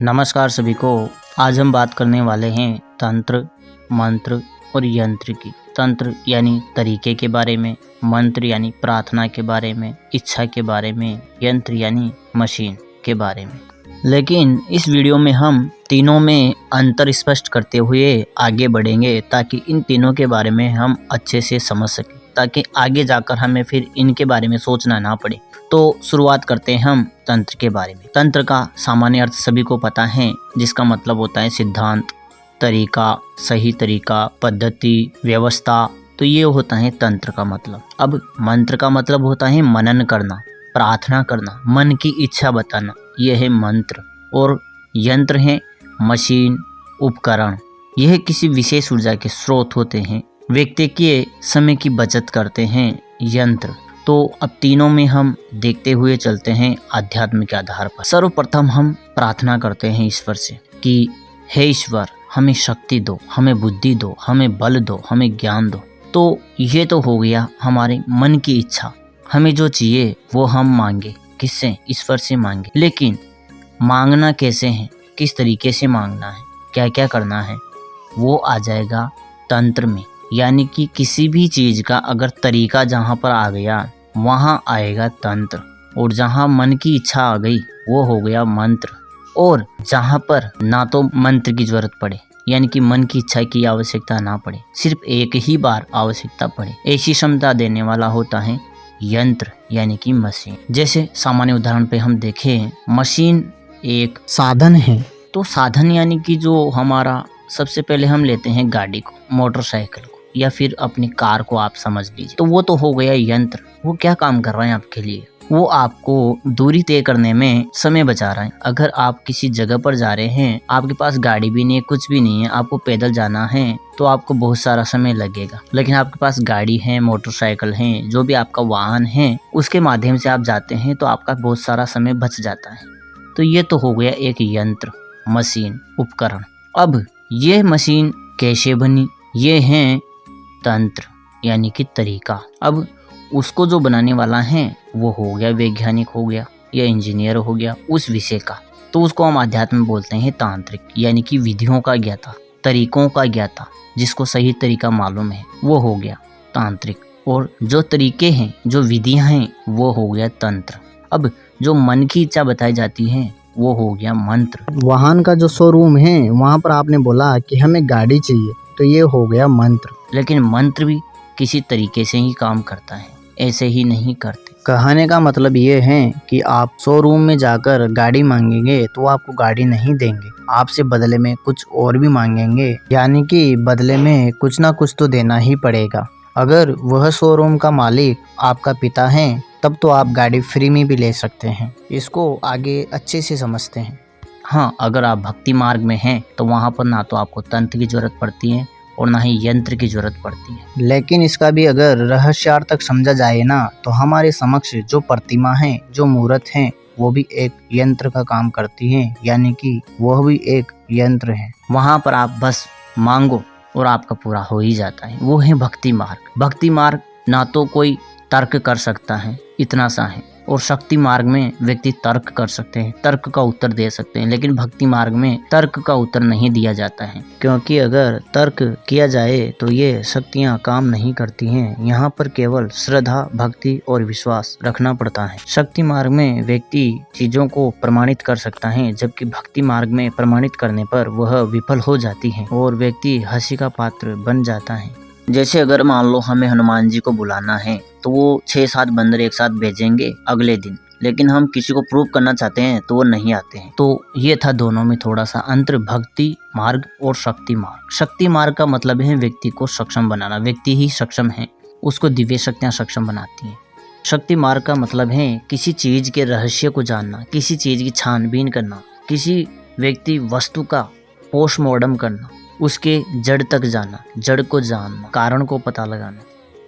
नमस्कार सभी को। आज हम बात करने वाले हैं तंत्र, मंत्र और यंत्र की। तंत्र यानी तरीके के बारे में, मंत्र यानी प्रार्थना के बारे में, इच्छा के बारे में, यंत्र यानी मशीन के बारे में। लेकिन इस वीडियो में हम तीनों में अंतर स्पष्ट करते हुए आगे बढ़ेंगे ताकि इन तीनों के बारे में हम अच्छे से समझ सकें, ताकि आगे जाकर हमें फिर इनके बारे में सोचना ना पड़े। तो शुरुआत करते हैं हम तंत्र के बारे में। तंत्र का सामान्य अर्थ सभी को पता है, जिसका मतलब होता है सिद्धांत, तरीका, सही तरीका, पद्धति, व्यवस्था। तो ये होता है तंत्र का मतलब। अब मंत्र का मतलब होता है मनन करना, प्रार्थना करना, मन की इच्छा बताना, यह है मंत्र। और यंत्र है मशीन, उपकरण। यह किसी विशेष ऊर्जा के स्रोत होते हैं, व्यक्ति के समय की बचत करते हैं यंत्र। तो अब तीनों में हम देखते हुए चलते हैं आध्यात्म के आधार पर। सर्वप्रथम हम प्रार्थना करते हैं ईश्वर से कि हे ईश्वर, हमें शक्ति दो, हमें बुद्धि दो, हमें बल दो, हमें ज्ञान दो। तो ये तो हो गया हमारे मन की इच्छा। हमें जो चाहिए वो हम मांगे, किससे? ईश्वर से मांगे। लेकिन मांगना कैसे है, किस तरीके से मांगना है, क्या क्या करना है, वो आ जाएगा तंत्र में। यानी कि किसी भी चीज का अगर तरीका जहाँ पर आ गया वहाँ आएगा तंत्र, और जहाँ मन की इच्छा आ गई वो हो गया मंत्र। और जहाँ पर ना तो मंत्र की जरूरत पड़े, यानी कि मन की इच्छा की आवश्यकता ना पड़े, सिर्फ एक ही बार आवश्यकता पड़े, ऐसी क्षमता देने वाला होता है यंत्र यानी कि मशीन। जैसे सामान्य उदाहरण पे हम देखें, मशीन एक साधन है। तो साधन यानी कि जो हमारा, सबसे पहले हम लेते हैं गाड़ी को, मोटरसाइकिल को, या फिर अपनी कार को आप समझ लीजिए। तो वो तो हो गया यंत्र। वो क्या काम कर रहा है आपके लिए? वो आपको दूरी तय करने में समय बचा रहा है। अगर आप किसी जगह पर जा रहे हैं, आपके पास गाड़ी भी नहीं है, कुछ भी नहीं है, आपको पैदल जाना है, तो आपको बहुत सारा समय लगेगा। लेकिन आपके पास गाड़ी है, मोटरसाइकिल है, जो भी आपका वाहन है, उसके माध्यम से आप जाते हैं तो आपका बहुत सारा समय बच जाता है। तो ये तो हो गया एक यंत्र, मशीन, उपकरण। अब ये मशीन कैसे बनी? ये है तंत्र यानी कि तरीका। अब उसको जो बनाने वाला है वो हो गया वैज्ञानिक, हो गया या इंजीनियर हो गया उस विषय का। तो उसको हम अध्यात्म में बोलते हैं तांत्रिक, यानी कि विधियों का ज्ञाता, तरीकों का ज्ञाता, जिसको सही तरीका मालूम है वो हो गया तांत्रिक। और जो तरीके हैं, जो विधियां हैं, वो हो गया तंत्र। अब जो मन की इच्छा बताई जाती है वो हो गया मंत्र। वाहन का जो शोरूम है वहाँ पर आपने बोला कि हमें गाड़ी चाहिए, तो ये हो गया मंत्र। लेकिन मंत्र भी किसी तरीके से ही काम करता है, ऐसे ही नहीं करते। कहने का मतलब ये है कि आप शोरूम में जाकर गाड़ी मांगेंगे तो आपको गाड़ी नहीं देंगे, आपसे बदले में कुछ और भी मांगेंगे, यानी कि बदले में कुछ ना कुछ तो देना ही पड़ेगा। अगर वह शोरूम का मालिक आपका पिता है तब तो आप गाड़ी फ्री में भी ले सकते हैं। इसको आगे अच्छे से समझते हैं। हाँ, अगर आप भक्ति मार्ग में हैं तो वहाँ पर ना तो आपको तंत्र की जरूरत पड़ती है और ना ही यंत्र की जरूरत पड़ती है। लेकिन इसका भी अगर रहस्यार्थक समझा जाए ना, तो हमारे समक्ष जो प्रतिमा है, जो मूर्त है, वो भी एक यंत्र का काम करती है, यानी कि वह भी एक यंत्र है। वहाँ पर आप बस मांगो और आपका पूरा हो ही जाता है। वो है भक्ति मार्ग। भक्ति मार्ग ना तो कोई तर्क कर सकता है, इतना सा है। और शक्ति मार्ग में व्यक्ति तर्क कर सकते हैं, तर्क का उत्तर दे सकते हैं। लेकिन भक्ति मार्ग में तर्क का उत्तर नहीं दिया जाता है, क्योंकि अगर तर्क किया जाए तो ये शक्तियाँ काम नहीं करती हैं। यहाँ पर केवल श्रद्धा, भक्ति और विश्वास रखना पड़ता है। शक्ति मार्ग में व्यक्ति चीजों को प्रमाणित कर सकता है, जबकि भक्ति मार्ग में प्रमाणित करने पर वह विफल हो जाती है और व्यक्ति हंसी का पात्र बन जाता है। जैसे अगर मान लो हमें हनुमान जी को बुलाना है तो वो 6-7 बंदर एक साथ भेजेंगे अगले दिन, लेकिन हम किसी को प्रूव करना चाहते हैं तो वो नहीं आते हैं। तो ये था दोनों में थोड़ा सा अंतर, भक्ति मार्ग और शक्ति मार्ग। शक्ति मार्ग का मतलब है व्यक्ति को सक्षम बनाना, व्यक्ति ही सक्षम है, उसको दिव्य शक्तियाँ सक्षम बनाती हैं। शक्ति मार्ग का मतलब है किसी चीज के रहस्य को जानना, किसी चीज की छानबीन करना, किसी व्यक्ति वस्तु का पोस्टमार्टम करना, उसके जड़ तक जाना, जड़ को जानना, कारण को पता लगाना,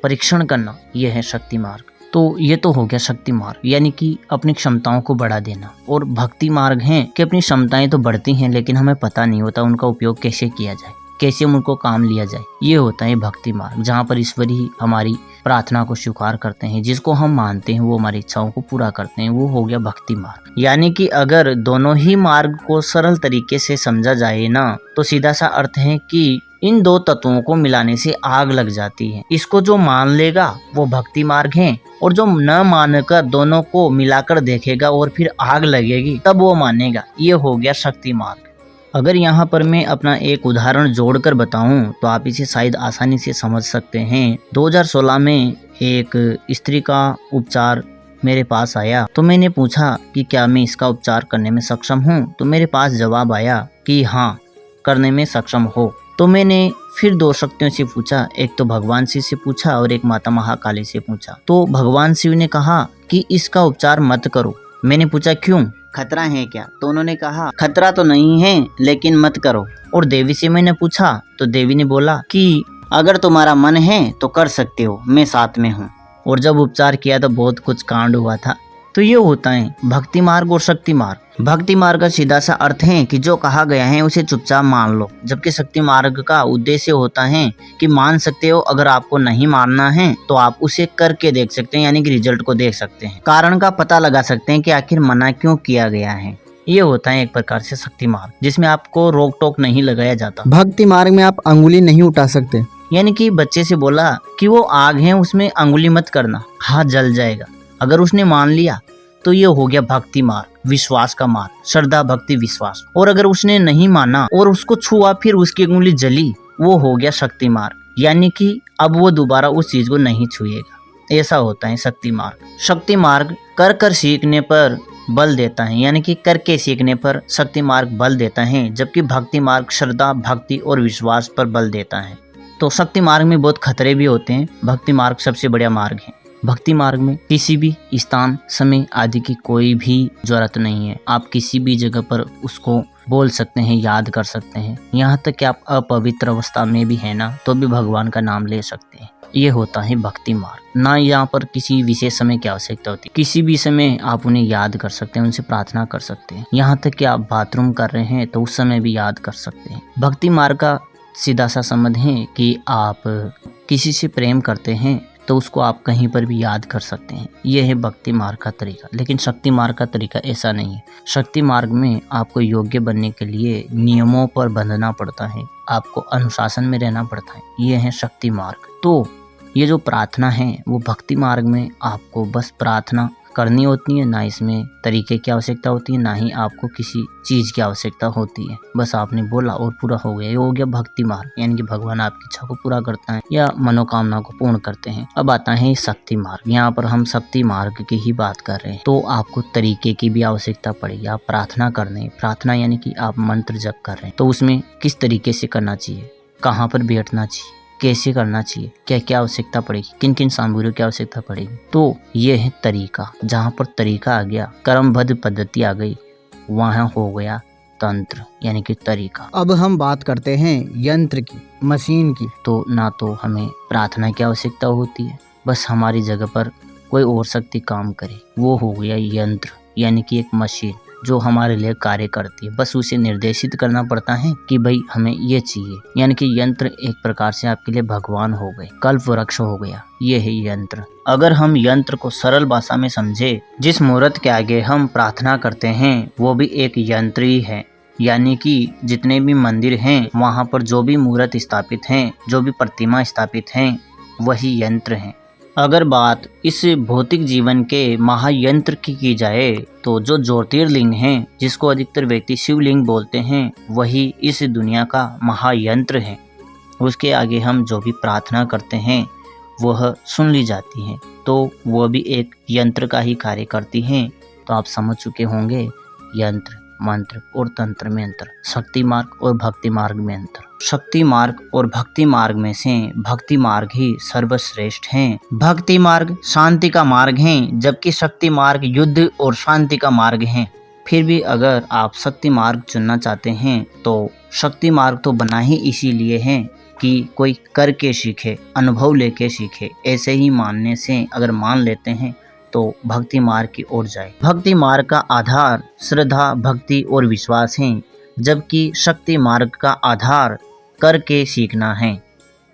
परीक्षण करना, यह है शक्ति मार्ग। तो ये तो हो गया शक्ति मार्ग, यानी कि अपनी क्षमताओं को बढ़ा देना। और भक्ति मार्ग है कि अपनी क्षमताएं तो बढ़ती हैं लेकिन हमें पता नहीं होता उनका उपयोग कैसे किया जाए, कैसे उनको काम लिया जाए। ये होता है भक्ति मार्ग, जहाँ पर ईश्वर ही हमारी प्रार्थना को स्वीकार करते हैं, जिसको हम मानते हैं वो हमारी इच्छाओं को पूरा करते हैं, वो हो गया भक्ति मार्ग। यानी कि अगर दोनों ही मार्ग को सरल तरीके से समझा जाए ना, तो सीधा सा अर्थ है कि इन दो तत्वों को मिलाने से आग लग जाती है। इसको जो मान लेगा वो भक्ति मार्ग है, और जो न मानकर दोनों को मिलाकर देखेगा और फिर आग लगेगी तब वो मानेगा, ये हो गया शक्ति मार्ग। अगर यहाँ पर मैं अपना एक उदाहरण जोड़कर बताऊं तो आप इसे शायद आसानी से समझ सकते हैं। 2016 में एक स्त्री का उपचार मेरे पास आया, तो मैंने पूछा कि क्या मैं इसका उपचार करने में सक्षम हूँ। तो मेरे पास जवाब आया कि हाँ, करने में सक्षम हो। तो मैंने फिर दो शक्तियों से पूछा, एक तो भगवान शिव से पूछा और एक माता महाकाली से पूछा। तो भगवान शिव ने कहा कि इसका उपचार मत करो। मैंने पूछा क्यों, खतरा है क्या? तो उन्होंने कहा खतरा तो नहीं है, लेकिन मत करो। और देवी से मैंने पूछा तो देवी ने बोला कि अगर तुम्हारा मन है तो कर सकते हो, मैं साथ में हूँ। और जब उपचार किया तो बहुत कुछ कांड हुआ था। तो ये होता है भक्ति मार्ग और शक्ति मार्ग। भक्ति मार्ग का सीधा सा अर्थ है कि जो कहा गया है उसे चुपचाप मान लो, जबकि शक्ति मार्ग का उद्देश्य होता है कि मान सकते हो, अगर आपको नहीं मानना है तो आप उसे करके देख सकते हैं, यानी कि रिजल्ट को देख सकते हैं, कारण का पता लगा सकते हैं कि आखिर मना क्यों किया गया है। ये होता है एक प्रकार से शक्ति मार्ग, जिसमें आपको रोक टोक नहीं लगाया जाता। भक्ति मार्ग में आप अंगुली नहीं उठा सकते, यानी कि बच्चे से बोला कि वो आग है उसमें अंगुली मत करना, हाथ जल जाएगा। अगर उसने मान लिया तो ये हो गया भक्ति मार्ग, विश्वास का मार्ग, श्रद्धा भक्ति विश्वास। और अगर उसने नहीं माना और उसको छुआ फिर उसकी अंगुली जली, वो हो गया शक्ति मार्ग, यानी कि अब वो दोबारा उस चीज को नहीं छुएगा। ऐसा होता है शक्ति मार्ग। शक्ति मार्ग कर कर सीखने पर बल देता है, यानी कि करके सीखने पर शक्ति मार्ग बल देता है, जबकि भक्ति मार्ग श्रद्धा भक्ति और विश्वास पर बल देता है। तो शक्ति मार्ग में बहुत खतरे भी होते हैं, भक्ति मार्ग सबसे बढ़िया मार्ग है। भक्ति मार्ग में किसी भी स्थान समय आदि की कोई भी जरूरत नहीं है, आप किसी भी जगह पर उसको बोल सकते हैं, याद कर सकते हैं। यहाँ तक कि आप अपवित्र अवस्था में भी है ना तो भी भगवान का नाम ले सकते हैं। ये होता है भक्ति मार्ग। ना यहाँ पर किसी विशेष समय की आवश्यकता होती, किसी भी समय आप उन्हें याद कर सकते हैं, उनसे प्रार्थना कर सकते हैं। यहाँ तक कि आप बाथरूम कर रहे हैं तो उस समय भी याद कर सकते हैं। भक्ति मार्ग का सीधा सा संबंध है कि आप किसी से प्रेम करते हैं तो उसको आप कहीं पर भी याद कर सकते हैं। यह है भक्ति मार्ग का तरीका। लेकिन शक्ति मार्ग का तरीका ऐसा नहीं है। शक्ति मार्ग में आपको योग्य बनने के लिए नियमों पर बंधना पड़ता है, आपको अनुशासन में रहना पड़ता है। यह है शक्ति मार्ग। तो ये जो प्रार्थना है वो भक्ति मार्ग में आपको बस प्रार्थना करनी होती है, ना इसमें तरीके की आवश्यकता होती है, ना ही आपको किसी चीज की आवश्यकता होती है। बस आपने बोला और पूरा हो गया, ये हो गया भक्ति मार्ग, यानी कि भगवान आपकी इच्छा को पूरा करता है या मनोकामना को पूर्ण करते हैं। अब आता है शक्ति मार्ग। यहाँ पर हम शक्ति मार्ग की ही बात कर रहे हैं। तो आपको तरीके की भी आवश्यकता पड़ेगी। आप प्रार्थना करने, प्रार्थना यानी कि आप मंत्र जप कर रहे हैं, तो उसमें किस तरीके से करना चाहिए, कहाँ पर बैठना चाहिए, कैसे करना चाहिए, क्या क्या आवश्यकता पड़ेगी, किन किन सामग्रियों की आवश्यकता पड़ेगी। तो ये है तरीका। जहाँ पर तरीका आ गया, क्रमबद्ध पद्धति आ गई, वहाँ हो गया तंत्र यानी कि तरीका। अब हम बात करते हैं यंत्र की, मशीन की। तो ना तो हमें प्रार्थना की आवश्यकता होती है, बस हमारी जगह पर कोई और शक्ति काम करे, वो हो गया यंत्र यानी कि एक मशीन जो हमारे लिए कार्य करती है। बस उसे निर्देशित करना पड़ता है कि भाई हमें ये चाहिए, यानी कि यंत्र एक प्रकार से आपके लिए भगवान हो गए, कल्प वृक्ष हो गया, ये है यंत्र। अगर हम यंत्र को सरल भाषा में समझे, जिस मूर्त के आगे हम प्रार्थना करते हैं वो भी एक यंत्र ही है, यानी कि जितने भी मंदिर हैं वहाँ पर जो भी मूर्त स्थापित हैं, जो भी प्रतिमा स्थापित हैं, वही यंत्र हैं। अगर बात इस भौतिक जीवन के महायंत्र की जाए तो जो ज्योतिर्लिंग हैं, जिसको अधिकतर व्यक्ति शिवलिंग बोलते हैं, वही इस दुनिया का महायंत्र है। उसके आगे हम जो भी प्रार्थना करते हैं वह सुन ली जाती है, तो वह भी एक यंत्र का ही कार्य करती हैं। तो आप समझ चुके होंगे यंत्र, मंत्र और तंत्र में अंतर, शक्ति मार्ग और भक्ति मार्ग में अंतर। शक्ति मार्ग और भक्ति मार्ग में से भक्ति मार्ग ही सर्वश्रेष्ठ है। भक्ति मार्ग शांति का मार्ग है, जबकि शक्ति मार्ग युद्ध और शांति का मार्ग है। फिर भी अगर आप शक्ति मार्ग चुनना चाहते हैं तो शक्ति मार्ग तो बना ही इसीलिए है कि कोई करके सीखे, अनुभव लेके सीखे। ऐसे ही मानने से अगर मान लेते हैं तो भक्ति मार्ग की ओर जाए। भक्ति मार्ग का आधार श्रद्धा भक्ति और विश्वास है, जबकि शक्ति मार्ग का आधार करके सीखना है।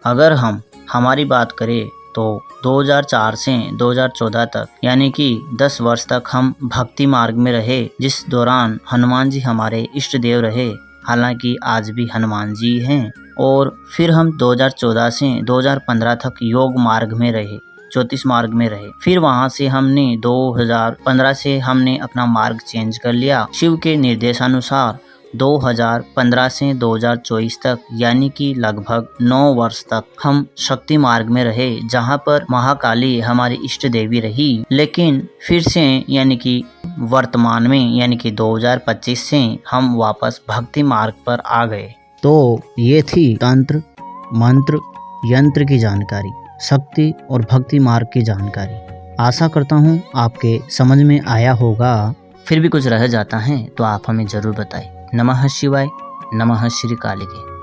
अगर हम हमारी बात करें तो 2004 से 2014 तक यानी कि 10 वर्ष तक हम भक्ति मार्ग में रहे, जिस दौरान हनुमान जी हमारे इष्ट देव रहे। हालांकि आज भी हनुमान जी हैं। और फिर हम 2014 से 2015 तक योग मार्ग में रहे, ज्योतिष मार्ग में रहे। फिर वहां से हमने 2015 से हमने अपना मार्ग चेंज कर लिया। शिव के निर्देशानुसार 2015 से 2024 तक यानी कि लगभग 9 वर्ष तक हम शक्ति मार्ग में रहे, जहां पर महाकाली हमारी इष्ट देवी रही। लेकिन फिर से यानी कि वर्तमान में यानी कि 2025 से हम वापस भक्ति मार्ग पर आ गए। तो ये थी तंत्र, मंत्र, यंत्र की जानकारी, शक्ति और भक्ति मार्ग की जानकारी। आशा करता हूँ आपके समझ में आया होगा। फिर भी कुछ रह जाता है तो आप हमें जरूर बताएं। नमः शिवाय, नमः श्री कालिके।